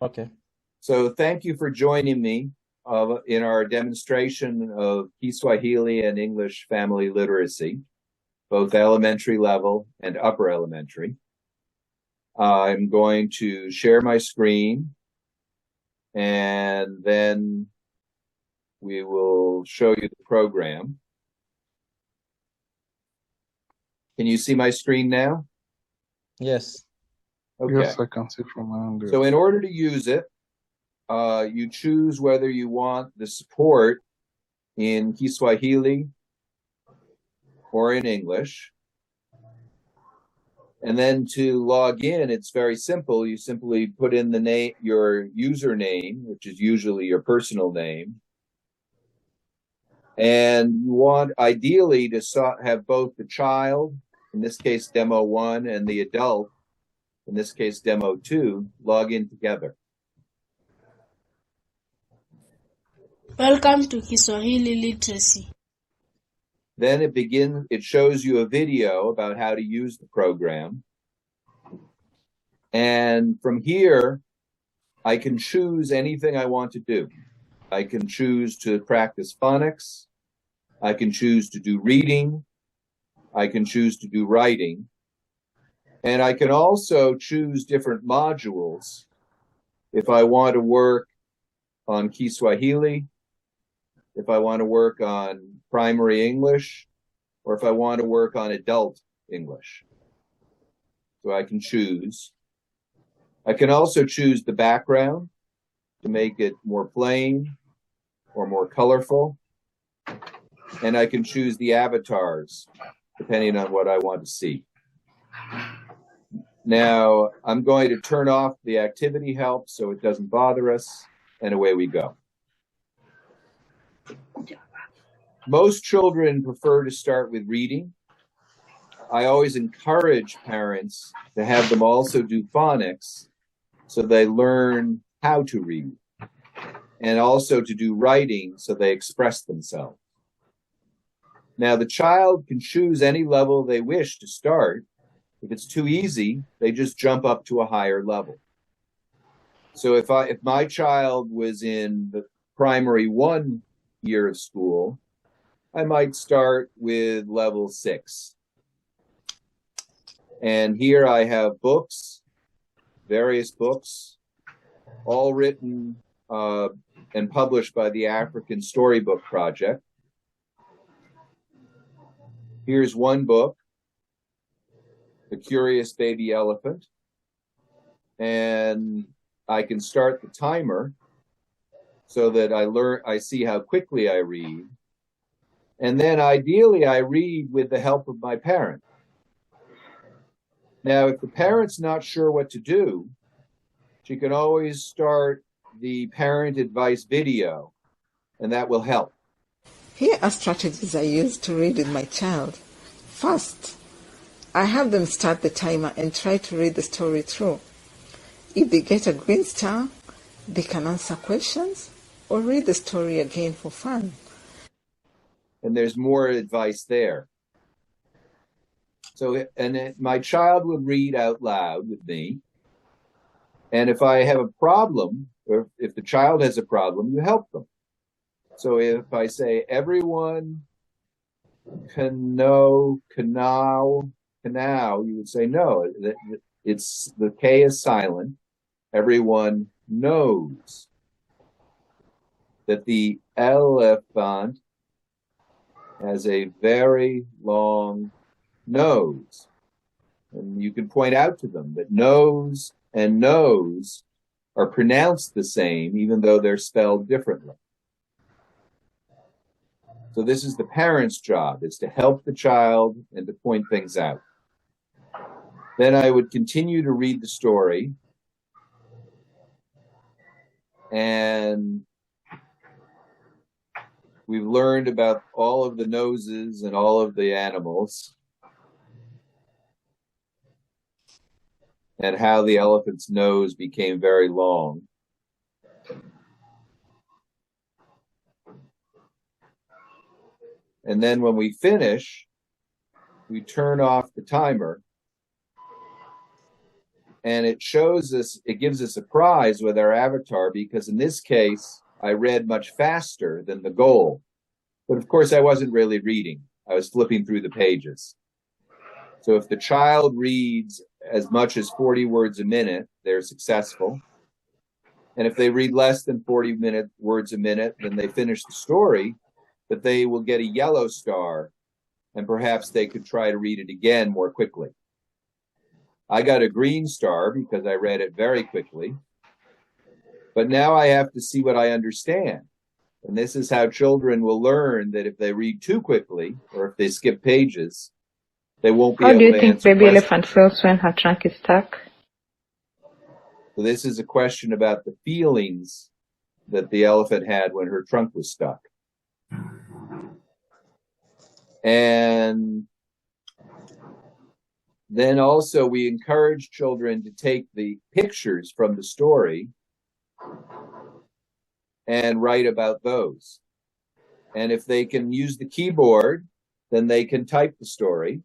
Okay. So thank you for joining me in our demonstration of Kiswahili and English family literacy, both elementary level and upper elementary. I'm going to share my screen and then we will show you the program. Can you see my screen now? Yes. Okay. Yes, I can see from my angle. So in order to use it, you choose whether you want the support in Kiswahili or in English. And then to log in, it's very simple. You simply put in the name, your username, which is usually your personal name. And you want ideally to have both the child, in this case demo 1, and the adult, in this case demo 2, log in together. Welcome to Kiswahili literacy. Then it shows you a video about how to use the program. And from here, I can choose anything I want to do. I can choose to practice phonics. I can choose to do reading. I can choose to do writing. And I can also choose different modules if I want to work on Kiswahili, if I want to work on primary English, or if I want to work on adult English. So I can choose. I can also choose the background to make it more plain or more colorful. And I can choose the avatars depending on what I want to see. Now, I'm going to turn off the activity help so it doesn't bother us, and away we go. Most children prefer to start with reading. I always encourage parents to have them also do phonics so they learn how to read, and also to do writing so they express themselves. Now, the child can choose any level they wish to start. If it's too easy, they just jump up to a higher level. So if my child was in the primary 1 year of school, I might start with level 6. And here I have books, various books, all written and published by the African Storybook Project. Here's one book, The Curious Baby Elephant. And I can start the timer so that I see how quickly I read. And then ideally I read with the help of my parent. Now, if the parent's not sure what to do, she can always start the parent advice video, and that will help. Here are strategies I use to read with my child. First, I have them start the timer and try to read the story through. If they get a green star, they can answer questions or read the story again for fun. And there's more advice there. So, my child would read out loud with me. And if I have a problem, or if the child has a problem, you help them. So if I say, everyone can know, canal, you would say no. The K is silent. Everyone knows that the elephant has a very long nose. And you can point out to them that nose and nose are pronounced the same, even though they're spelled differently. So this is the parent's job, is to help the child and to point things out. Then I would continue to read the story. And we've learned about all of the noses and all of the animals, and how the elephant's nose became very long. And then when we finish, we turn off the timer. And it shows us, it gives us a prize with our avatar, because in this case, I read much faster than the goal. But of course, I wasn't really reading. I was flipping through the pages. So if the child reads as much as 40 words a minute, they're successful. And if they read less than 40 words a minute, then they finish the story, but they will get a yellow star, and perhaps they could try to read it again more quickly. I got a green star because I read it very quickly, but now I have to see what I understand. And this is how children will learn that if they read too quickly or if they skip pages, they won't be How able do you to think answer baby questions. elephant feels when her trunk is stuck? So this is a question about the feelings that the elephant had when her trunk was stuck. And then also we encourage children to take the pictures from the story and write about those. And if they can use the keyboard, then they can type the story.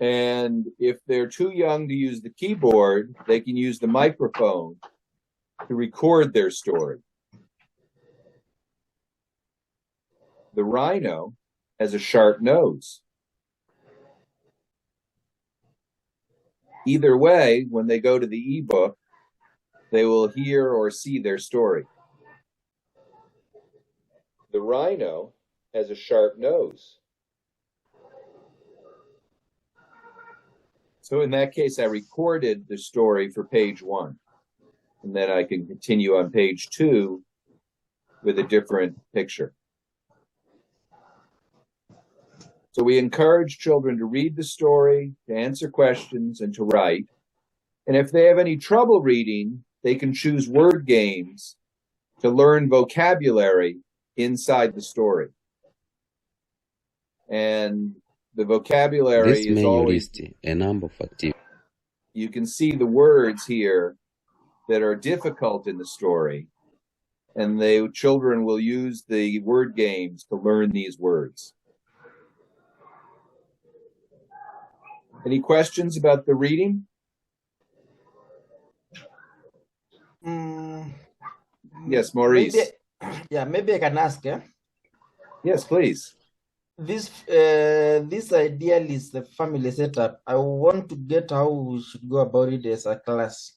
And if they're too young to use the keyboard, they can use the microphone to record their story. The rhino has a sharp nose. Either way, when they go to the ebook, they will hear or see their story. The rhino has a sharp nose. So in that case, I recorded the story for page 1. And then I can continue on page 2 with a different picture. So we encourage children to read the story, to answer questions, and to write. And if they have any trouble reading, they can choose word games to learn vocabulary inside the story. And the vocabulary This is menu always, lists a number of activities. you can see the words here that are difficult in the story, and the children will use the word games to learn these words. Any questions about the reading? Yes, Maurice. Maybe I can ask. Yes, please. This ideal is the family setup. I want to get how we should go about it as a class.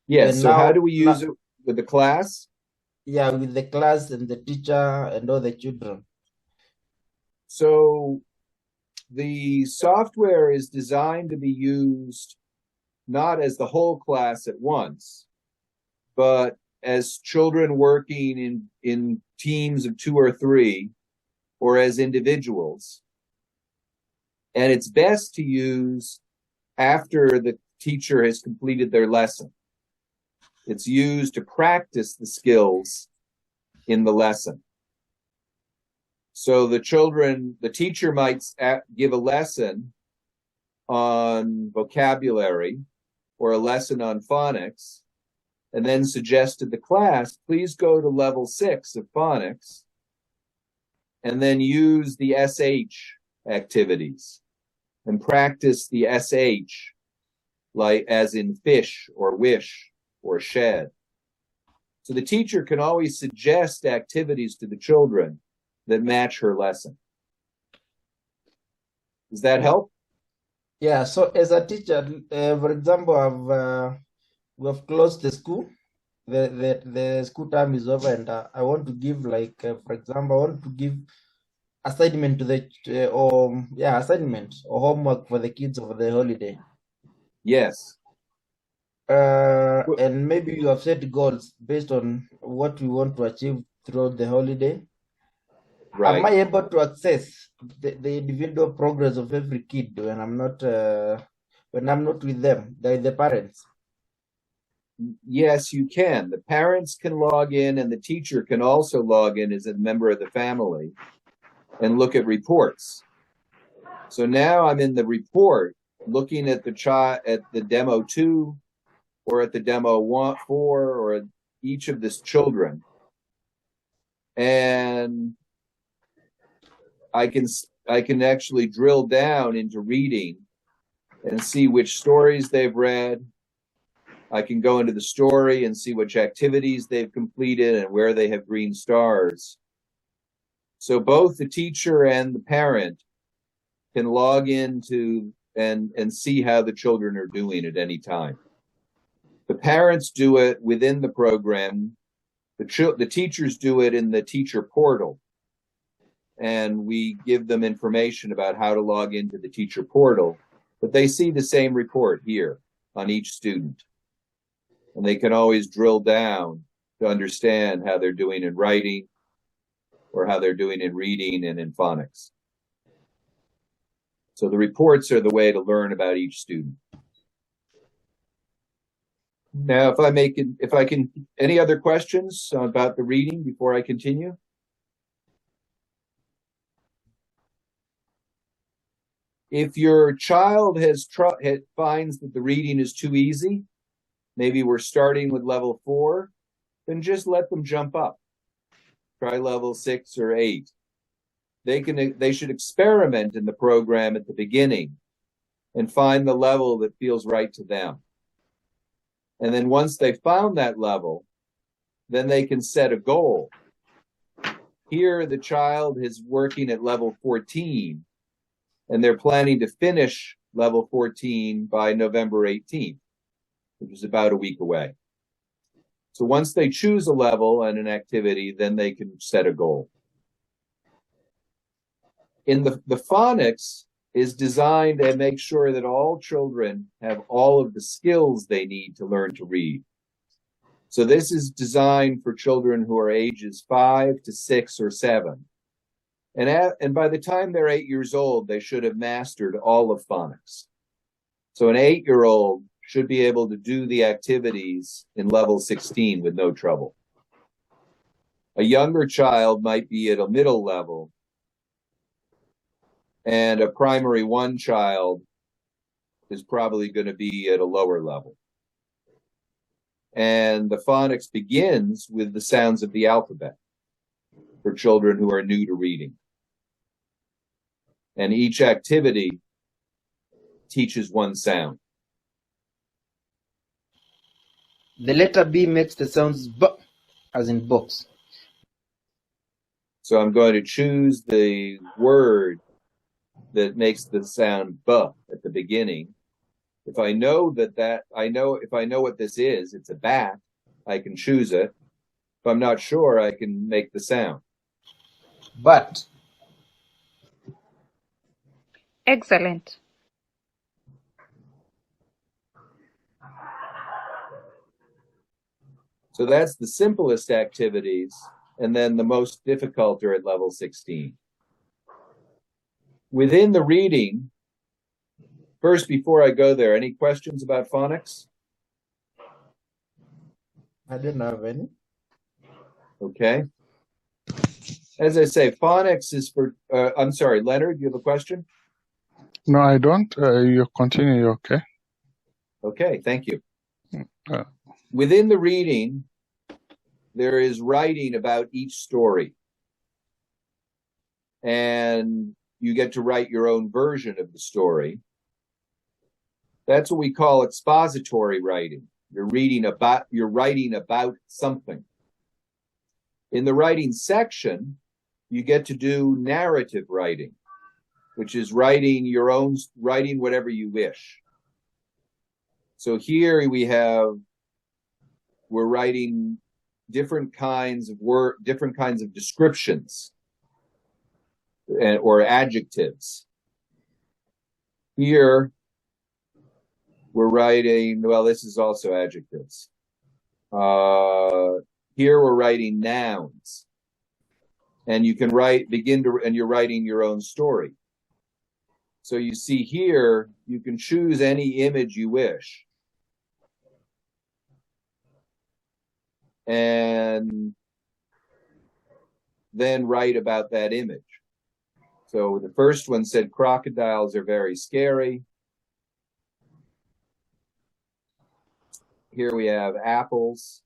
Yes, And so now- how do we use now- it with the class? Yeah, with the class and the teacher and all the children. So the software is designed to be used not as the whole class at once, but as children working in teams of 2 or 3, or as individuals. And it's best to use after the teacher has completed their lesson. It's used to practice the skills in the lesson. So the teacher might give a lesson on vocabulary or a lesson on phonics, and then suggest to the class, please go to level 6 of phonics, and then use the SH activities and practice the SH, like as in fish or wish or shed. So the teacher can always suggest activities to the children that match her lesson. Does that help? Yeah, so as a teacher, for example, we have closed the school. The school term is over, and I want to give, for example, I want to give assignment to assignment or homework for the kids over the holiday. Yes. And maybe you have set goals based on what we want to achieve throughout the holiday. Right. Am I able to access the individual progress of every kid when I'm not with them, the parents? Yes, you can. The parents can log in, and the teacher can also log in as a member of the family and look at reports. So now I'm in the report, looking at at the demo 2 or at the demo 4 or at each of these children, and I can actually drill down into reading and see which stories they've read. I can go into the story and see which activities they've completed and where they have green stars. So both the teacher and the parent can log into and see how the children are doing at any time. The parents do it within the program. The teachers do it in the teacher portal. And we give them information about how to log into the teacher portal. But they see the same report here on each student. And they can always drill down to understand how they're doing in writing or how they're doing in reading and in phonics. So the reports are the way to learn about each student. Now, if I can, any other questions about the reading before I continue? If your child finds that the reading is too easy, maybe we're starting with level 4, then just let them jump up. Try level 6 or 8. They should experiment in the program at the beginning and find the level that feels right to them. And then once they found that level, then they can set a goal. Here, the child is working at level 14, and they're planning to finish level 14 by November 18th, which is about a week away. So once they choose a level and an activity, then they can set a goal. In the phonics is designed to make sure that all children have all of the skills they need to learn to read. So this is designed for children who are ages 5 to 6 or 7. And by the time they're 8 years old, they should have mastered all of phonics. So an 8-year-old should be able to do the activities in level 16 with no trouble. A younger child might be at a middle level, and a primary 1 child is probably going to be at a lower level. And the phonics begins with the sounds of the alphabet for children who are new to reading. And each activity teaches 1 sound. The letter B makes the sounds B, as in books. So I'm going to choose the word that makes the sound B at the beginning. If I know if I know what this is, it's a bat, I can choose it. If I'm not sure, I can make the sound. But. Excellent. So that's the simplest activities, and then the most difficult are at level 16. Within the reading, first, before I go there, any questions about phonics? I don't have any. Okay. As I say, phonics is for, I'm sorry, Leonard, you have a question? No, I don't. You continue, okay? Okay, thank you. Within the reading, there is writing about each story. And you get to write your own version of the story. That's what we call expository writing. You're writing about something. In the writing section, you get to do narrative writing, which is writing whatever you wish. So here we're writing different kinds of descriptions or adjectives. Here we're writing, well, this is also adjectives. Here we're writing nouns. And you can and you're writing your own story. So you see here, you can choose any image you wish. And then write about that image. So the first one said crocodiles are very scary. here we have apples.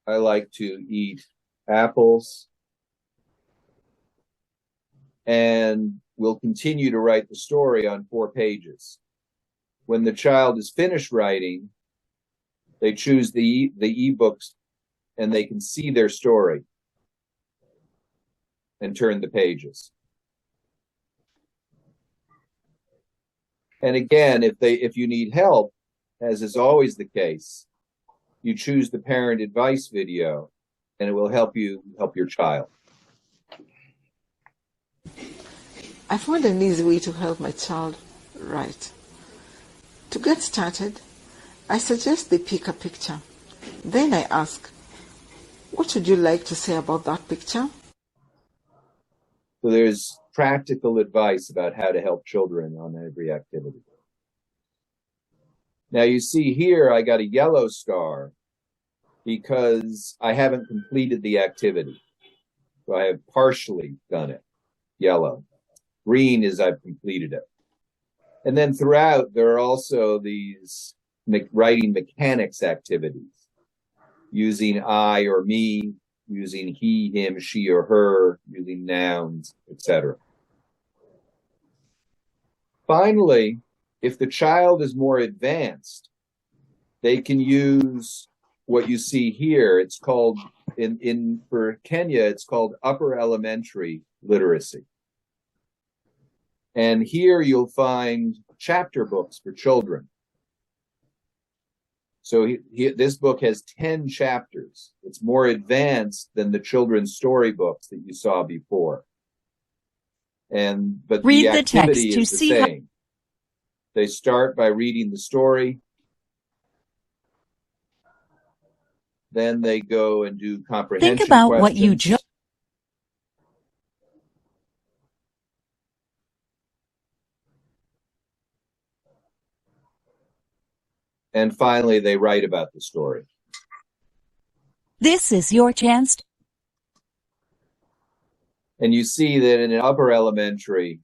I like to eat apples. And we'll continue to write the story on 4 pages. When the child is finished writing, they choose the ebooks and they can see their story and turn the pages. And again, if you need help, as is always the case, you choose the parent advice video and it will help you help your child. I found an easy way to help my child write. To get started, I suggest they pick a picture. Then I ask, what would you like to say about that picture? So there's practical advice about how to help children on every activity. Now you see here, I got a yellow star because I haven't completed the activity. So I have partially done it, yellow. Green is I've completed it. And then throughout, there are also these writing mechanics activities, using I or me, using he, him, she, or her, using nouns, etc. Finally, if the child is more advanced, they can use what you see here. It's called, for Kenya, it's called upper elementary literacy. And here you'll find chapter books for children. So this book has 10 chapters. It's more advanced than the children's storybooks that you saw before. But Read the the activity text to is the see same. They start by reading the story. Then they go and do comprehension Think about questions. what you just. And finally, they write about the story. This is your chance. And you see that in upper elementary,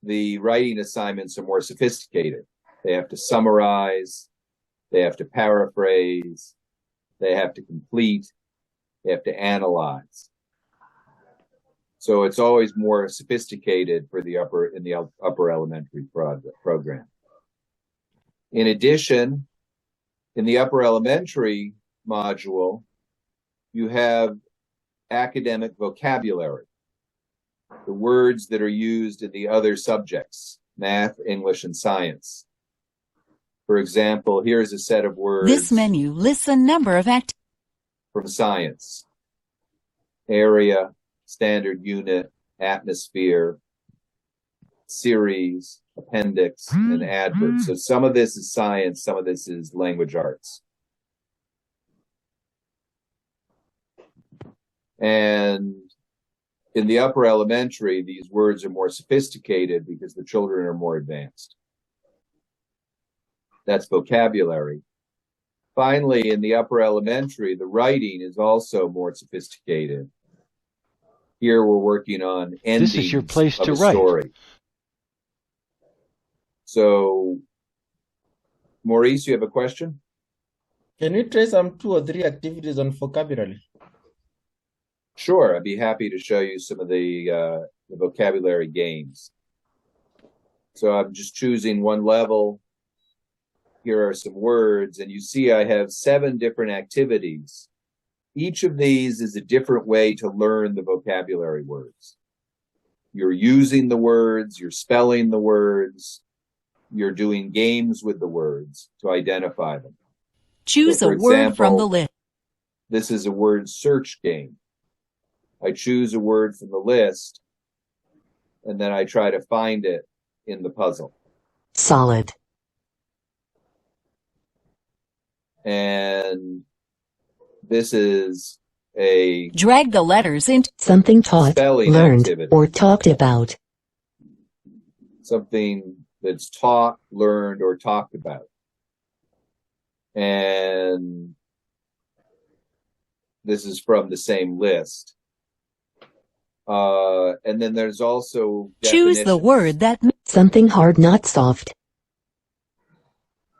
the writing assignments are more sophisticated. They have to summarize, they have to paraphrase, they have to complete, they have to analyze. So it's always more sophisticated for the upper elementary program. In addition, in the upper elementary module, you have academic vocabulary, the words that are used in the other subjects, math, English, and science. For example, here's a set of words. This menu lists a number of from science: area, standard unit, atmosphere, series, appendix, and adverb. So some of this is science, some of this is language arts. And in the upper elementary, these words are more sophisticated because the children are more advanced. That's vocabulary. Finally, in the upper elementary, the writing is also more sophisticated. Here we're working on endings This is your place of to a write. story. So, Maurice, you have a question? Can you try some 2 or 3 activities on vocabulary? Sure, I'd be happy to show you some of the vocabulary games. So I'm just choosing one level. Here are some words, and you see I have 7 different activities. Each of these is a different way to learn the vocabulary words. You're using the words, you're spelling the words, you're doing games with the words to identify them. Choose So, a for word from the example, list. This is a word search game. I choose a word from the list, and then I try to find it in the puzzle. Solid. And this is a Drag the letters into Something taught, spelling learned, activity. or talked about. Something that's taught, learned, or talked about. And this is from the same list. And then there's also choose the definitions. word that Something hard, not soft.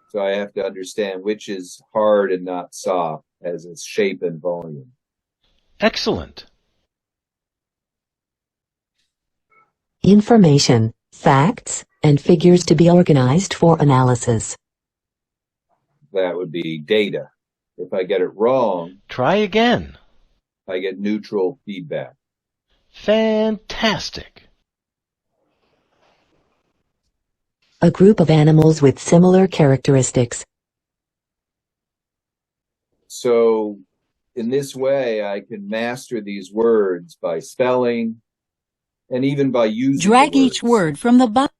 So I have to understand which is hard and not soft as its shape and volume. Excellent. Information, facts, and figures to be organized for analysis. That would be data. If I get it wrong, Try again. I get neutral feedback. Fantastic. A group of animals with similar characteristics. So in this way, I can master these words by spelling and even by using Drag the each words. word from the bottom.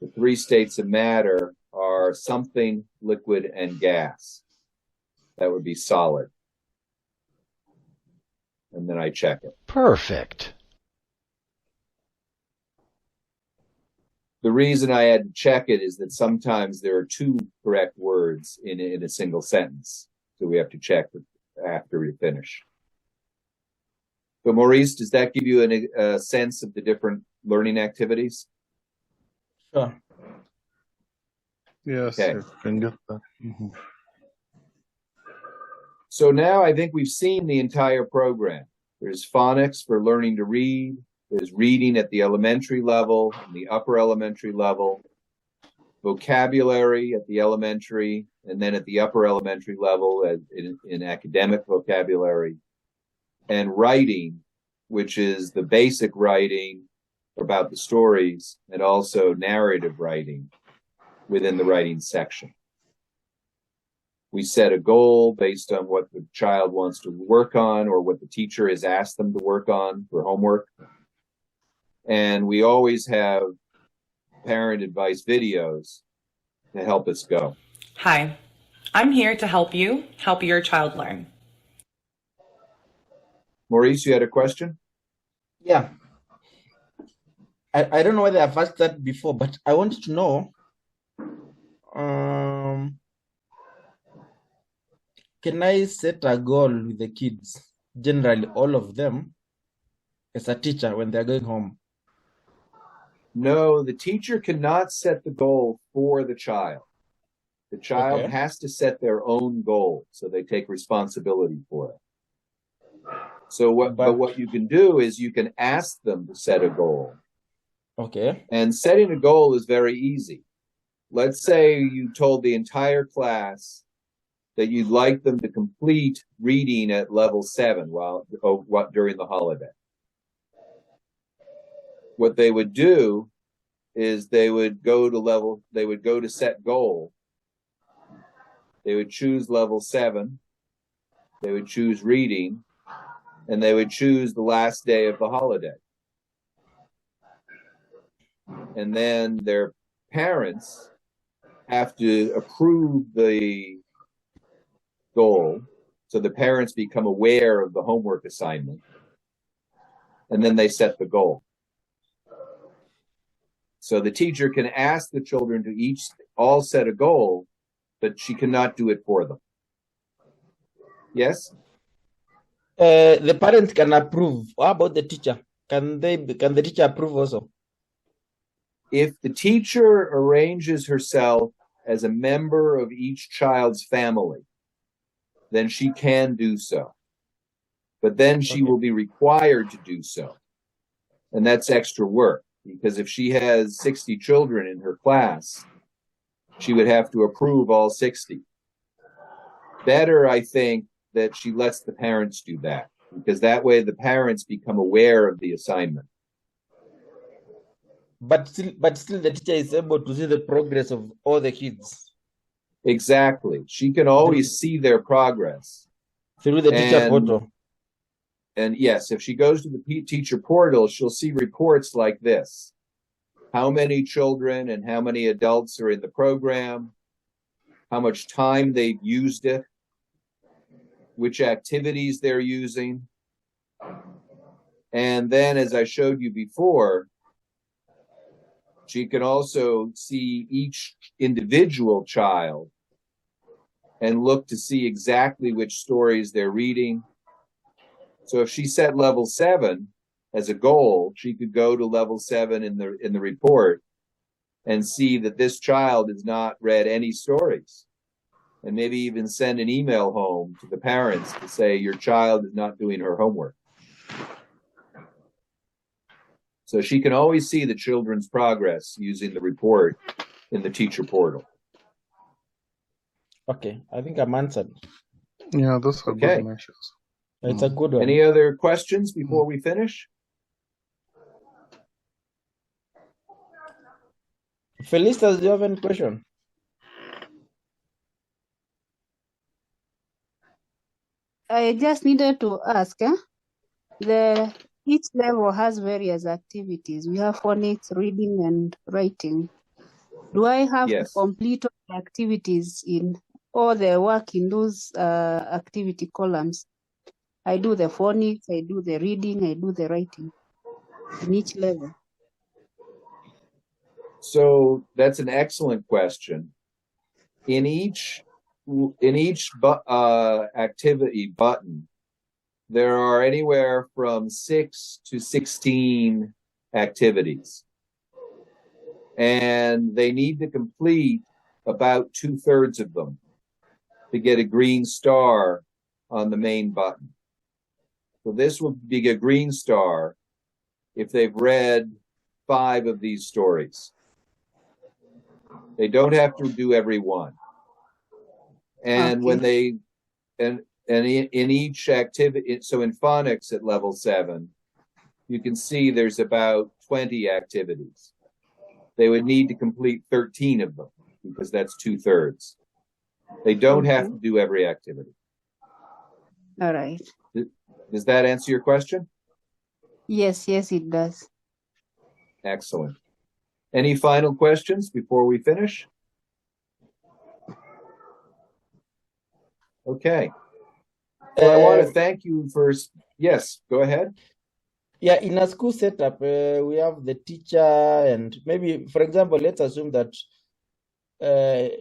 The three states of matter are something, liquid, and gas. That would be solid. And then I check it. Perfect. The reason I had to check it is that sometimes there are two correct words in a single sentence. So we have to check after we finish. So Maurice, does that give you a sense of the different learning activities? Sure. Yes, Okay. you can get that. So now I think we've seen the entire program. There's phonics for learning to read. There's reading at the elementary level, and the upper elementary level, vocabulary at the elementary, and then at the upper elementary level in academic vocabulary, and writing, which is the basic writing about the stories, and also narrative writing within the writing section. We set a goal based on what the child wants to work on or what the teacher has asked them to work on for homework. And we always have parent advice videos to help us go. Hi, I'm here to help you help your child learn. Maurice, you had a question? Yeah. I don't know whether I've asked that before, but I wanted to know, can I set a goal with the kids, generally all of them, as a teacher when they're going home? No, the teacher cannot set the goal for the child. The child Okay. has to set their own goal, so they take responsibility for it. So what you can do is you can ask them to set a goal. Okay. And setting a goal is very easy. Let's say you told the entire class that you'd like them to complete reading at level 7 during the holiday. What they would do is they would go to set goal. They would choose level 7. They would choose reading, and they would choose the last day of the holiday. And then their parents have to approve the goal, so the parents become aware of the homework assignment, and then they set the goal. So the teacher can ask the children to all set a goal, but she cannot do it for them. Yes? The parent can approve. How about the teacher? Can the teacher approve also? If the teacher arranges herself as a member of each child's family, then she can do so. But then she will be required to do so. And that's extra work, because if she has 60 children in her class, she would have to approve all 60. Better, I think, that she lets the parents do that, because that way the parents become aware of the assignment. But still the teacher is able to see the progress of all the kids. Exactly. She can always see their progress. Through the teacher portal. And yes, if she goes to the teacher portal, she'll see reports like this. How many children and how many adults are in the program, how much time they've used it, which activities they're using. And then, as I showed you before, she can also see each individual child and look to see exactly which stories they're reading. So if she set level 7 as a goal, she could go to level 7 in the report and see that this child has not read any stories, and maybe even send an email home to the parents to say your child is not doing her homework. So she can always see the children's progress using the report in the teacher portal. Okay, I think I'm answered. Yeah, those are Okay. good measures. It's a good one. Any other questions before we finish? Felicitas, do you have any question? I just needed to ask, each level has various activities. We have phonics, reading, and writing. Do I have to Yes. complete all the activities in all the work in those activity columns? I do the phonics, I do the reading, I do the writing in each level. So that's an excellent question. In each activity button, there are anywhere from 6 to 16 activities. And they need to complete about 2/3 of them to get a green star on the main button. So this will be a green star if they've read 5 of these stories. They don't have to do every one. And when they, and in each activity, so in phonics at level 7, you can see there's about 20 activities. They would need to complete 13 of them because that's 2/3. They don't have to do every activity. All right. Does that answer your question? Yes, it does. Excellent. Any final questions before we finish? Okay. So I want to thank you for, yes, go ahead. Yeah, in a school setup, we have the teacher, and maybe, for example, let's assume that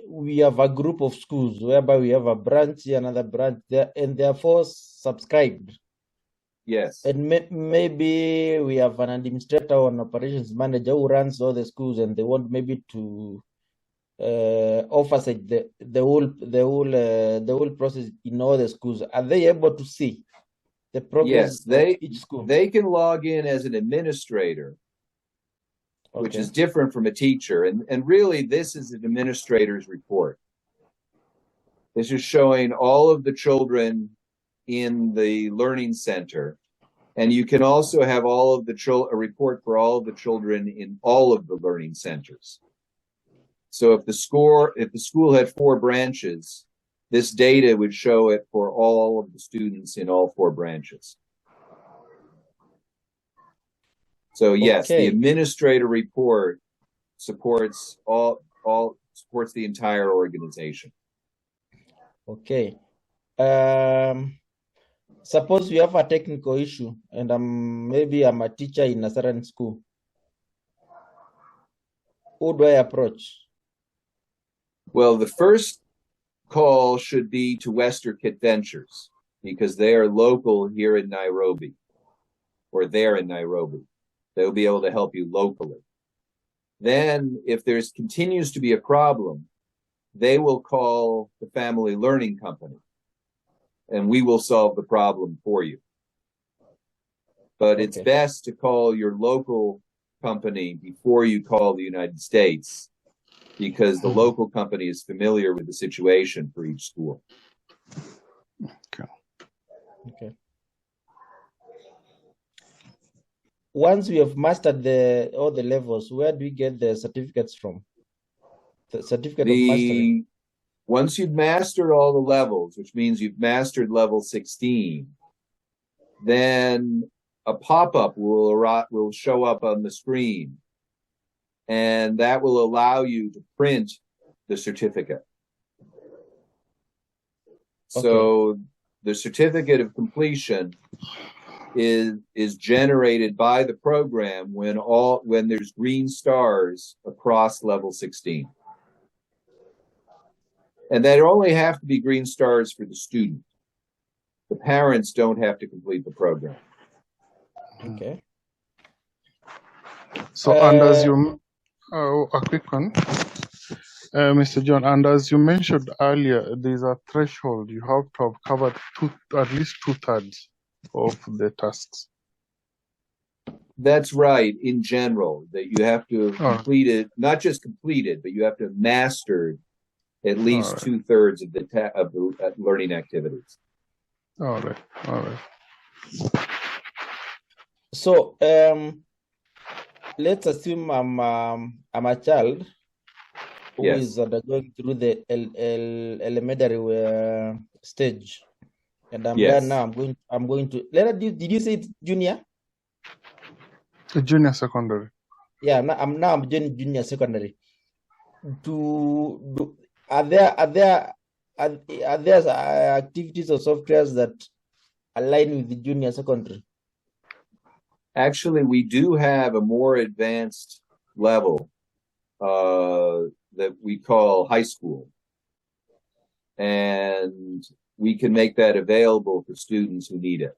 we have a group of schools whereby we have a branch, another branch, there, and therefore subscribed. Yes. And maybe we have an administrator or an operations manager who runs all the schools, and they want maybe to oversight the whole process in all the schools. Are they able to see the progress of each school? They can log in as an administrator, which is different from a teacher. And really, this is an administrator's report. This is showing all of the children in the learning center. And you can also have all of a report for all of the children in all of the learning centers. So if the school had 4 branches, this data would show it for all of the students in all 4 branches. So yes, the administrator report supports supports the entire organization. Okay. Suppose we have a technical issue and maybe I'm a teacher in a certain school. Who do I approach? Well, the first call should be to Western Kit Ventures because they are local here in Nairobi, or they're in Nairobi. They'll be able to help you locally. Then, if there's continues to be a problem, they will call the Family Learning Company, and we will solve the problem for you. But it's best to call your local company before you call the United States, because the local company is familiar with the situation for each school. Okay. Once we have mastered all the levels, where do we get the certificates from? The certificate of mastery. Once you've mastered all the levels, which means you've mastered level 16, then a pop-up will show up on the screen, and that will allow you to print the certificate. So the certificate of completion is generated by the program when there's green stars across level 16. And they only have to be green stars for the student. The parents don't have to complete the program. Okay. So, and as you A quick one, Mr. John. And as you mentioned earlier, there's a threshold. You have to have covered at least 2/3 of the tasks. That's right. In general, that you have to have Oh, completed, not just completed, but you have to have mastered at least all right. 2/3 of the learning activities. All right. All right. So let's assume I'm a child who Yes. is undergoing through the elementary stage, and I'm Yes. done now. I'm going to. Did you say it's junior? Junior secondary. Yeah. I'm doing junior secondary. Are there activities or softwares that align with the junior secondary? Actually, we do have a more advanced level that we call high school. And we can make that available for students who need it.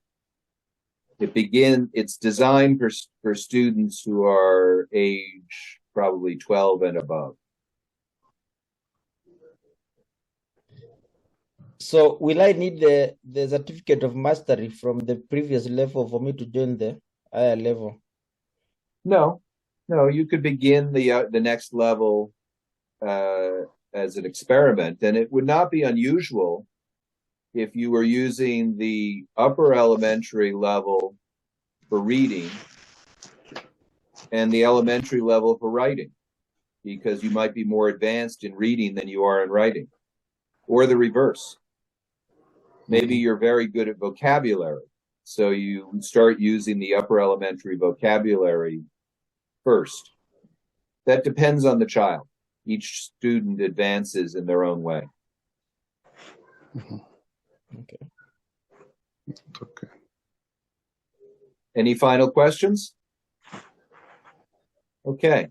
It's designed for students who are age probably 12 and above. So will I need the certificate of mastery from the previous level for me to join the higher level? No, you could begin the next level as an experiment, and it would not be unusual if you were using the upper elementary level for reading and the elementary level for writing, because you might be more advanced in reading than you are in writing, or the reverse. Maybe you're very good at vocabulary, so you start using the upper elementary vocabulary first. That depends on the child. Each student advances in their own way. Okay. Okay. Any final questions? Okay.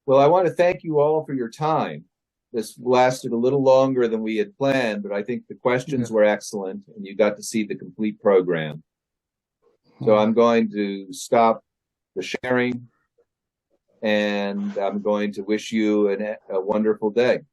Well, I want to thank you all for your time. This lasted a little longer than we had planned, but I think the questions were excellent and you got to see the complete program. So I'm going to stop the sharing and I'm going to wish you a wonderful day.